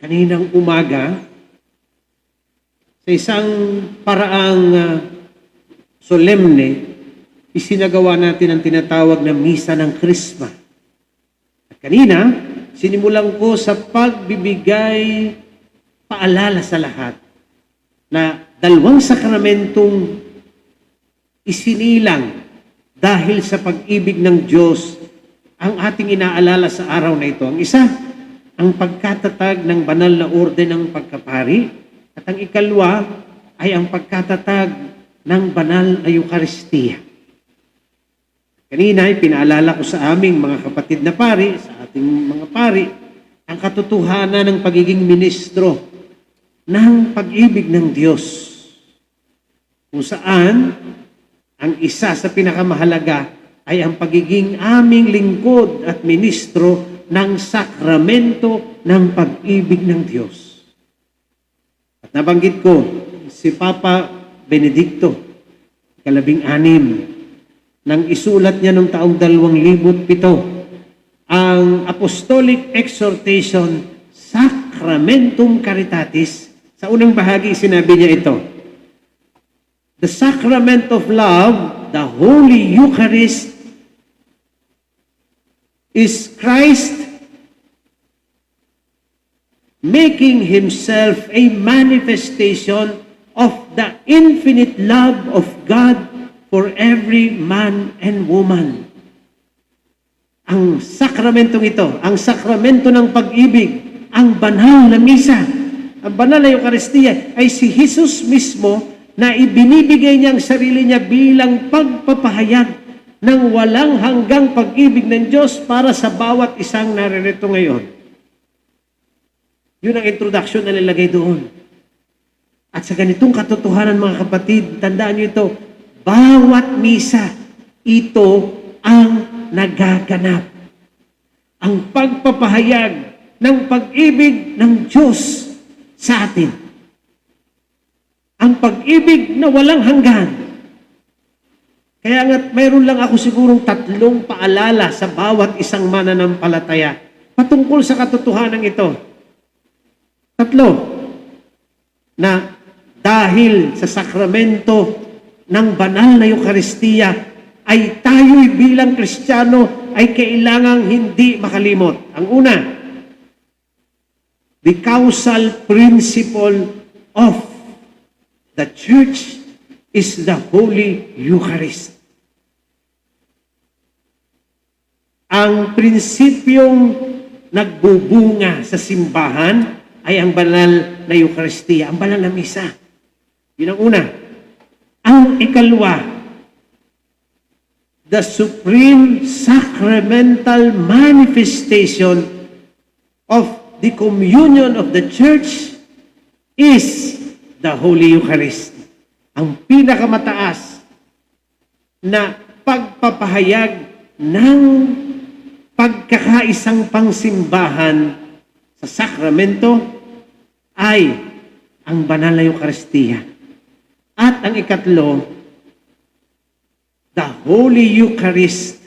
kaninang umaga sa isang paraang solemne, isinagawa natin ang tinatawag na Misa ng Krisma. At kanina, sinimulan ko sa pagbibigay paalala sa lahat na dalawang sakramentong isinilang dahil sa pag-ibig ng Diyos ang ating inaalala sa araw na ito. Ang isa, ang pagkatatag ng banal na orden ng pagkapari, at ang ikalwa ay ang pagkatatag ng banal na Eucharistia. Kanina ay pinaalala ko sa aming mga kapatid na pari, sa ating mga pari, ang katotohanan ng pagiging ministro ng pag-ibig ng Diyos. Kung saan, ang isa sa pinakamahalaga ay ang pagiging aming lingkod at ministro ng sakramento ng pag-ibig ng Diyos. At nabanggit ko, si Papa Benedicto, 16, nang isulat niya noong taong 2007, ang Apostolic Exhortation Sacramentum Caritatis. Sa unang bahagi, sinabi niya ito: the sacrament of love, the Holy Eucharist, is Christ making himself a manifestation of the infinite love of God for every man and woman. Ang sakramentong ito, ang sakramento ng pag-ibig, ang banal na misa, ang banal na Eucharistia, ay si Jesus mismo na ibinibigay niya ang sarili niya bilang pagpapahayag ng walang hanggang pag-ibig ng Diyos para sa bawat isang naririto ngayon. Yun ang introduction na nilagay doon. At sa ganitong katotohanan, mga kapatid, tandaan niyo ito, bawat misa, ito ang nagaganap. Ang pagpapahayag ng pag-ibig ng Diyos sa atin. Ang pag-ibig na walang hanggan. Kaya nga, mayroon lang ako sigurong 3 paalala sa bawat isang mananampalataya patungkol sa katotohanan ito. 3. Na dahil sa sakramento ng banal na Eucharistia ay tayo'y bilang Kristiyano ay kailangang hindi makalimot. Ang una, the causal principle of the Church is the Holy Eucharist. Ang prinsipyong nagbubunga sa simbahan ay ang banal na Eucharistia, ang banal na misa. Yun ang una. Ang ikalwa, the supreme sacramental manifestation of the communion of the Church is the Holy Eucharist. Ang pinakamataas na pagpapahayag ng pagkakaisang pangsimbahan sa sakramento ay ang banal na Eucharistia. At ang ikatlo, the Holy Eucharist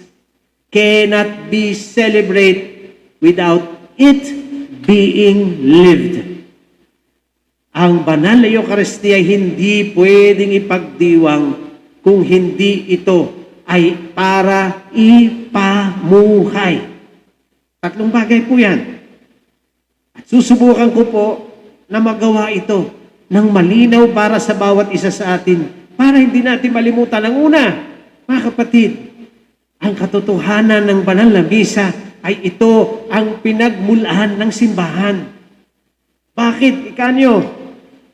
cannot be celebrated without it being lived. Ang banal na Eucharistia ay hindi pwedeng ipagdiwang kung hindi ito ay para ipamuhay. 3 bagay po yan. At susubukan ko po na magawa ito ng malinaw para sa bawat isa sa atin para hindi natin malimutan. Ang una, mga kapatid, ang katotohanan ng banal na misa ay ito ang pinagmulan ng simbahan. Bakit? Ikanyo,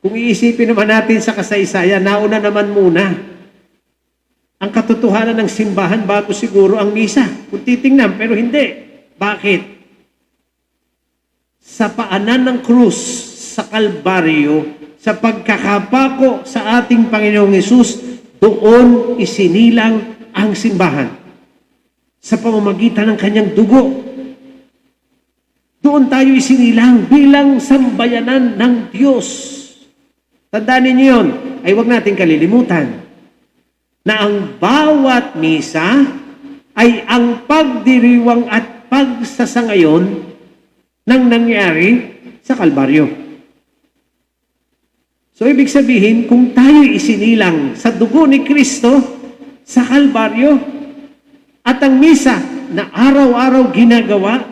kung iisipin naman natin sa kasaysayan, nauna naman muna ang katotohanan ng simbahan bago siguro ang misa. Kung titingnan, pero hindi. Bakit? Sa paanan ng krus sa Kalbaryo, sa pagkakapako sa ating Panginoong Hesus, doon isinilang ang simbahan. Sa pamamagitan ng kanyang dugo. Doon tayo isinilang bilang sambayanan ng Diyos. Tandaan ninyo yun, ay huwag natin kalilimutan na ang bawat misa ay ang pagdiriwang at pagsasangayon ng nangyari sa sa Kalbaryo. So, ibig sabihin, kung tayo isinilang sa dugo ni Kristo sa Kalbaryo, at ang misa na araw-araw ginagawa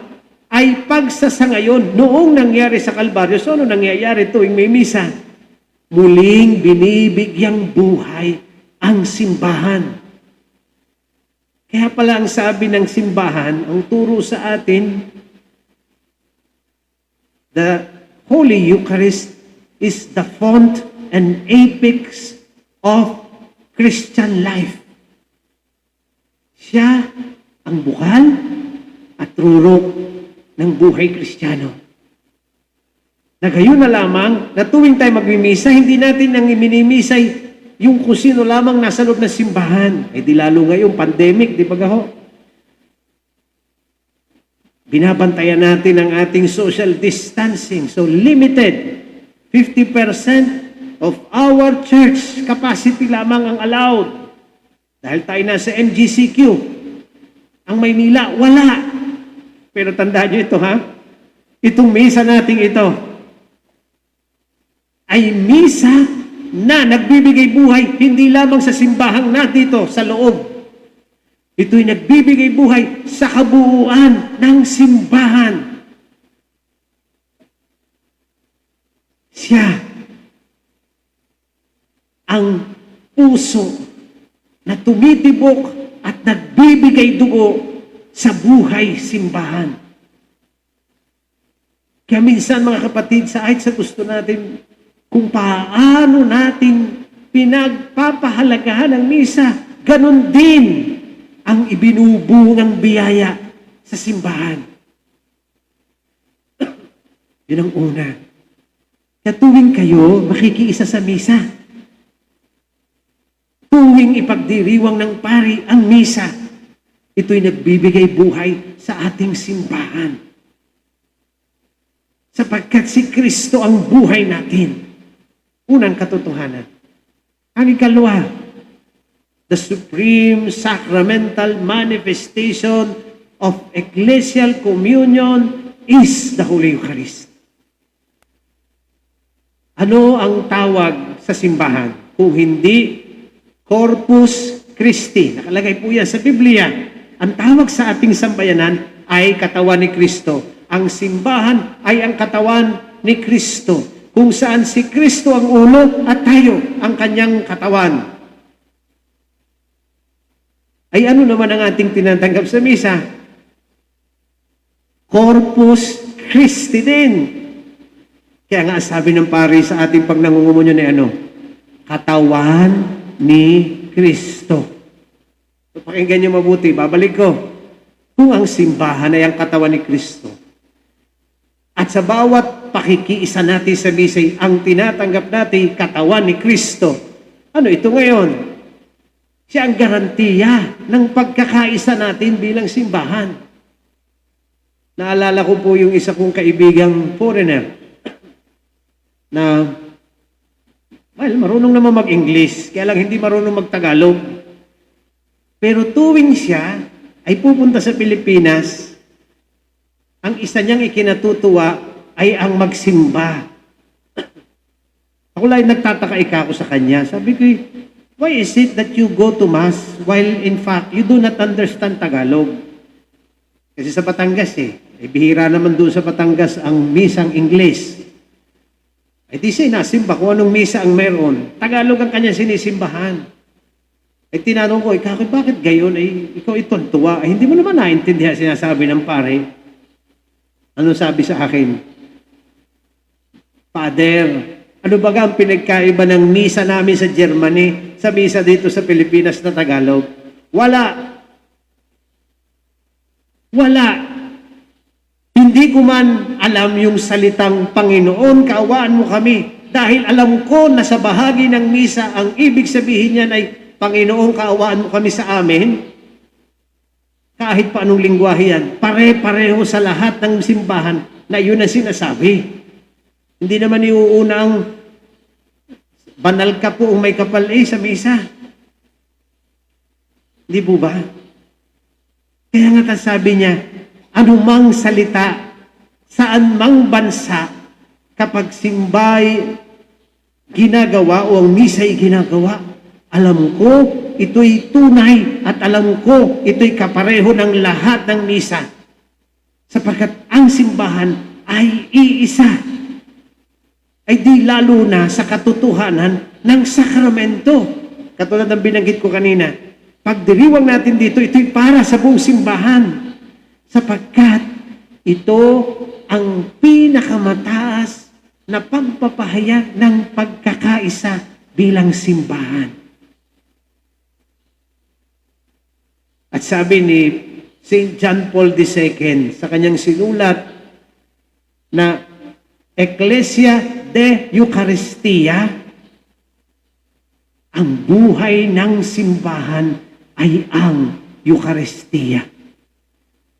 ay pagsasangayon noong nangyari sa Kalbaryo. So, ano nangyayari tuwing may misa? Muling binibigyang buhay ang simbahan. Kaya pala ang sabi ng simbahan, ang turo sa atin, the Holy Eucharist is the font and apex of Christian life. Siya ang bukal at rurok ng buhay Kristiyano. Na gayon na lamang, na tuwing tayo magmimisa, hindi natin nang iminimisay yung kung sino lamang nasa loob ng simbahan. Eh di lalo ngayong pandemic, di ba gaho? Binabantayan natin ang ating social distancing. So limited, 50% of our church capacity lamang ang allowed. Dahil tayo nasa MGCQ. Ang Maynila, wala. Pero tandaan nyo ito, ha? Itong misa nating ito ay misa na nagbibigay buhay hindi lamang sa simbahan na dito sa loob. Ito'y nagbibigay buhay sa kabuuan ng simbahan. Siya ang puso na tumitibok at nagbibigay dugo sa buhay simbahan. Kaya minsan mga kapatid, kahit sa gusto natin kung paano natin pinagpapahalagahan ang misa, ganon din ang ibinubungang biyaya sa simbahan. Yun ang una. Kaya tuwing kayo makikiisa sa misa, tuwing ipagdiriwang ng pari ang misa, ito'y nagbibigay buhay sa ating simbahan. Sapagkat si Kristo ang buhay natin. Unang katotohanan. Ang ikalawa, the supreme sacramental manifestation of ecclesial communion is the Holy Eucharist. Ano ang tawag sa simbahan? Kung hindi Corpus Christi. Nakalagay po yan sa Biblia. Ang tawag sa ating sambayanan ay katawan ni Kristo. Ang simbahan ay ang katawan ni Kristo. Kung saan si Kristo ang ulo at tayo ang kanyang katawan. Ay ano naman ang ating tinatanggap sa misa? Corpus Christi din. Kaya nga sabi ng pari sa ating pag nangungumunyo ni ano? Katawan ni Kristo. So, pakinggan niyo mabuti, babalik ko. Kung ang simbahan ay ang katawan ni Kristo, at sa bawat pakikiisa natin sa misay, ang tinatanggap natin katawan ni Kristo. Ano ito ngayon? Siya ang garantiya ng pagkakaisa natin bilang simbahan. Naalala ko po yung isa kong kaibigang foreigner na, marunong naman mag-English, kaya lang hindi marunong mag-Tagalog. Pero tuwing siya ay pupunta sa Pilipinas, ang isa niyang ikinatutuwa ay ang magsimba. Ako lang nagtataka ako sa kanya. Sabi ko, why is it that you go to Mass while in fact you do not understand Tagalog? Kasi sa Batangas bihira naman doon sa Batangas ang misang English. Di siya nasimba kung anong misa ang meron. Tagalog ang kanyang sinisimbahan. Tinanong ko, bakit gayon? Ikaw itontuwa. Hindi mo naman naintindihan sinasabi ng pare. Ano sabi sa akin? Father, ano ba ang pinagkaiba ng misa namin sa Germany sa misa dito sa Pilipinas na Tagalog? Wala. Hindi ko man alam yung salitang Panginoon, kaawaan mo kami. Dahil alam ko na sa bahagi ng misa, ang ibig sabihin niyan ay, Panginoon, kaawaan mo kami sa amin. Kahit pa anong lingwahe yan, pare-pareho sa lahat ng simbahan na yun ang sinasabi. Hindi naman iuuna ang banal ka po may kapal sa misa. Hindi po ba? Kaya nga sabi niya, anumang salita, saan mang bansa, kapag simbay ginagawa o ang misa'y ginagawa, alam ko ito'y tunay at alam ko ito'y kapareho ng lahat ng misa. Sapagkat ang simbahan ay iisa. Ay di lalo na sa katotohanan ng sakramento. Katulad ng binanggit ko kanina, pagdiriwang natin dito, ito'y para sa buong simbahan. Sapagkat ito ang pinakamataas na pagpapahayag ng pagkakaisa bilang simbahan. At sabi ni St. John Paul II sa kanyang sinulat na Ecclesia de Eucharistia, ang buhay ng simbahan ay ang Eucharistia.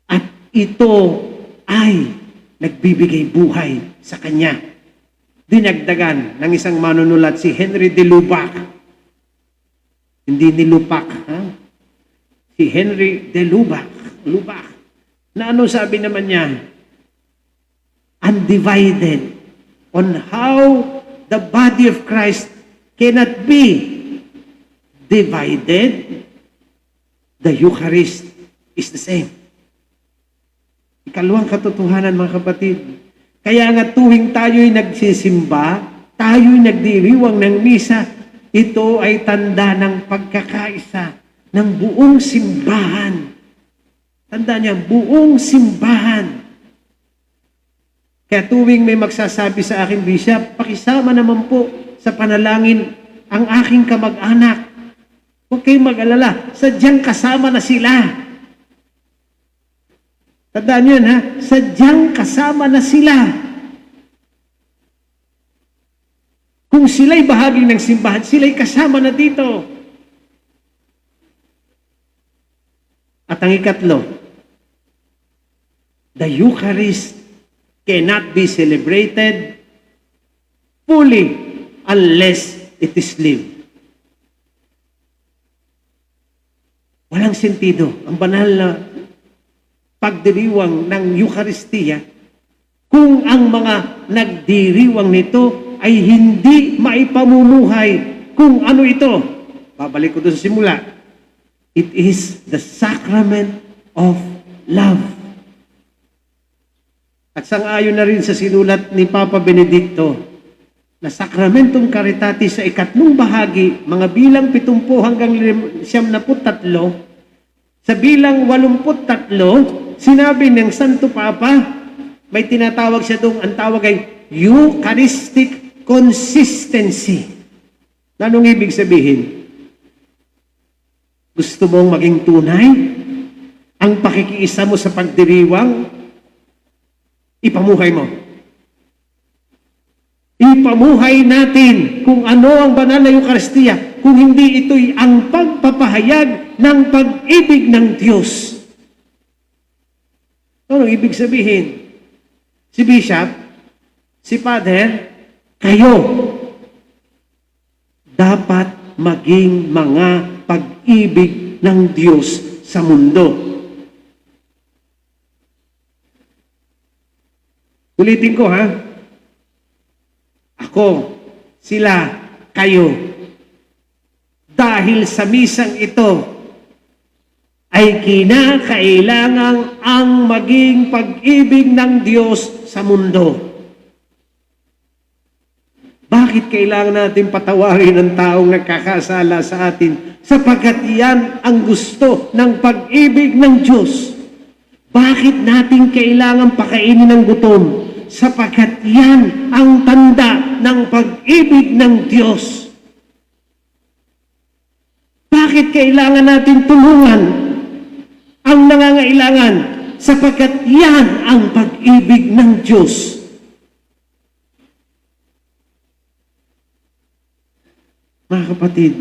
At ito ay nagbibigay buhay sa kanya. Dinagdagan ng isang manunulat si Henry de Lubac. Hindi ni Lupac, ha? Si Henry de Lubac. Na ano sabi naman niya? Undivided on how the body of Christ cannot be divided, the Eucharist is the same. Ikalawang katotohanan, mga kapatid. Kaya nga tuwing tayo'y nagsisimba, tayo'y nagdiriwang ng misa, ito ay tanda ng pagkakaisa ng buong simbahan. Tanda niya, buong simbahan. Kaya tuwing may magsasabi sa akin, Bishop, pakisama naman po sa panalangin ang aking kamag-anak. Huwag kayong mag-alala, sadyang kasama na sila. Tandaan yun, ha? Sadyang kasama na sila. Kung sila'y bahagi ng simbahan, sila'y kasama na dito. At ang ikatlo, the Eucharist cannot be celebrated fully unless it is lived. Walang sentido ang banal na pagdiriwang ng Eucharistia kung ang mga nagdiriwang nito ay hindi maipamumuhay kung ano ito. Babalik ko doon sa simula. It is the sacrament of love. At sang-ayon na rin sa sinulat ni Papa Benedicto na Sacramentum Caritatis sa ikatlong bahagi, mga bilang 70 hanggang 73, sa bilang 83, sinabi ng Santo Papa, may tinatawag siya doon, ang tawag ay Eucharistic Consistency. Anong ibig sabihin? Gusto mong maging tunay? Ang pakikiisa mo sa pagdiriwang, ipamuhay mo. Ipamuhay natin kung ano ang banal na Eucharistia, kung hindi ito'y ang pagpapahayag ng pag-ibig ng Diyos. Ano ibig sabihin? Si Bishop, si Father, kayo dapat maging mga pag-ibig ng Diyos sa mundo. Ulitin ko, ha? Ako, sila, kayo. Dahil sa misang ito, ay kinakailangang ang maging pag-ibig ng Diyos sa mundo. Bakit kailangan natin patawarin ang taong nagkakasala sa atin? Sapagkat yan ang gusto ng pag-ibig ng Diyos. Bakit natin kailangan pakainin ng gutom? Sapagkat yan ang tanda ng pag-ibig ng Diyos. Bakit kailangan natin tulungan ang nangangailangan? Sapagkat yan ang pag-ibig ng Diyos. Mga kapatid,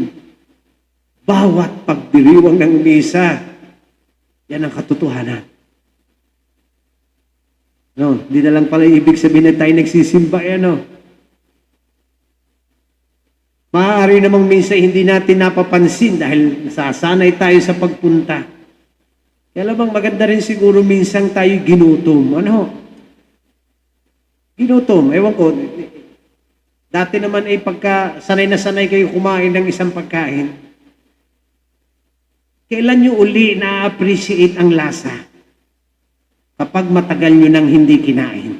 bawat pagdiriwang ng misa, yan ang katotohanan. No, hindi na lang pala ibig sabihin na tayo nagsisimba, ano. Maaari namang minsan hindi natin napapansin dahil nasasanay tayo sa pagpunta. Kaya lamang maganda rin siguro minsan tayo ginutom. Ano? Ginutom, ewan ko, dati naman ay pagka sanay na sanay kayo kumain ng isang pagkain, kailan nyo uli na-appreciate ang lasa? Kapag matagal nyo nang hindi kinain.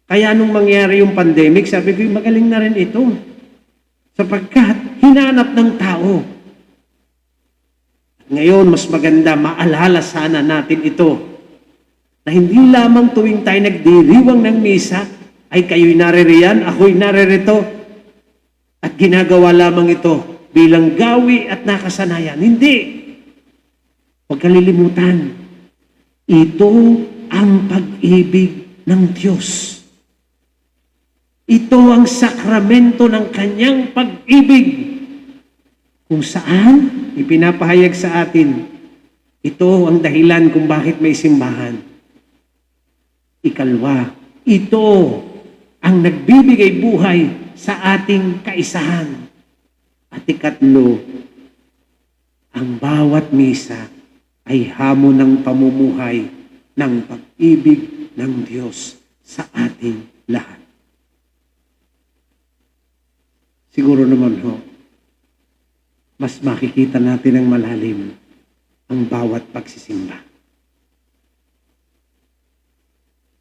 Kaya nung mangyari yung pandemic, sabi ko, magaling na rin ito. Sapagkat hinanap ng tao. Ngayon, mas maganda, maalala sana natin ito, na hindi lamang tuwing tayo nagdiriwang ng misa, ay kayo'y naririyan, ako'y naririto, at ginagawa lamang ito bilang gawi at nakasanayan. Hindi. Huwag kalilimutan. Ito ang pag-ibig ng Diyos. Ito ang sakramento ng kanyang pag-ibig. Kung saan ipinapahayag sa atin, ito ang dahilan kung bakit may simbahan. Ikalwa, ito ang nagbibigay buhay sa ating kaisahan. At ikatlo, ang bawat misa ay hamon ng pamumuhay ng pag-ibig ng Diyos sa ating lahat. Siguro naman mas makikita natin ang malalim ang bawat pagsisimba.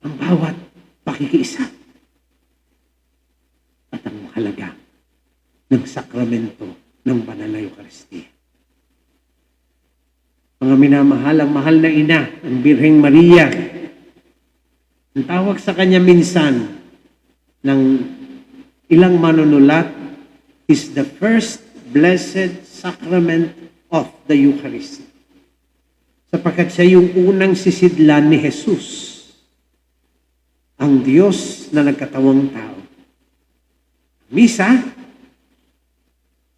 Ang bawat pakikiisa. At ang halaga ng sakramento ng banal na Eucharistia. Mga minamahal, ang mahal na ina, ang Birheng Maria, ang tawag sa kanya minsan ng ilang manunulat is the first blessed sacrament of the Eucharist. Sapagkat siya yung unang sisidlan ni Jesus, ang Diyos na nagkatawang tao. Misa,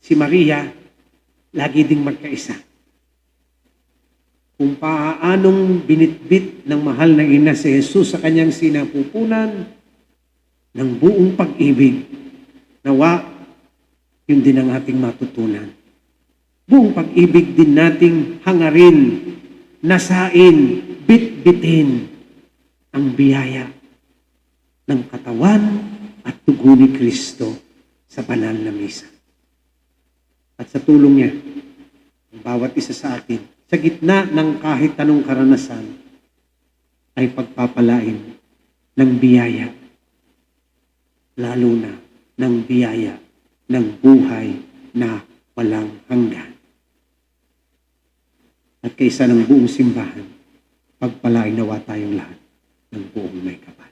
si Maria, lagi ding magkaisa. Kung paanong binitbit ng mahal na ina si Jesus sa kanyang sinapupunan ng buong pag-ibig, nawa, yun din ang ating matutunan. Buong pag-ibig din nating hangarin, nasain, bitbitin ang biyaya ng katawan at dugo ni Kristo sa banal na misa. At sa tulong niya, ang bawat isa sa atin, sa gitna ng kahit anong karanasan, ay pagpapalain ng biyaya, lalo na ng biyaya ng buhay na walang hanggan. At kaysa ng buong simbahan, pagpalain nawa tayong lahat ng buong may kapal.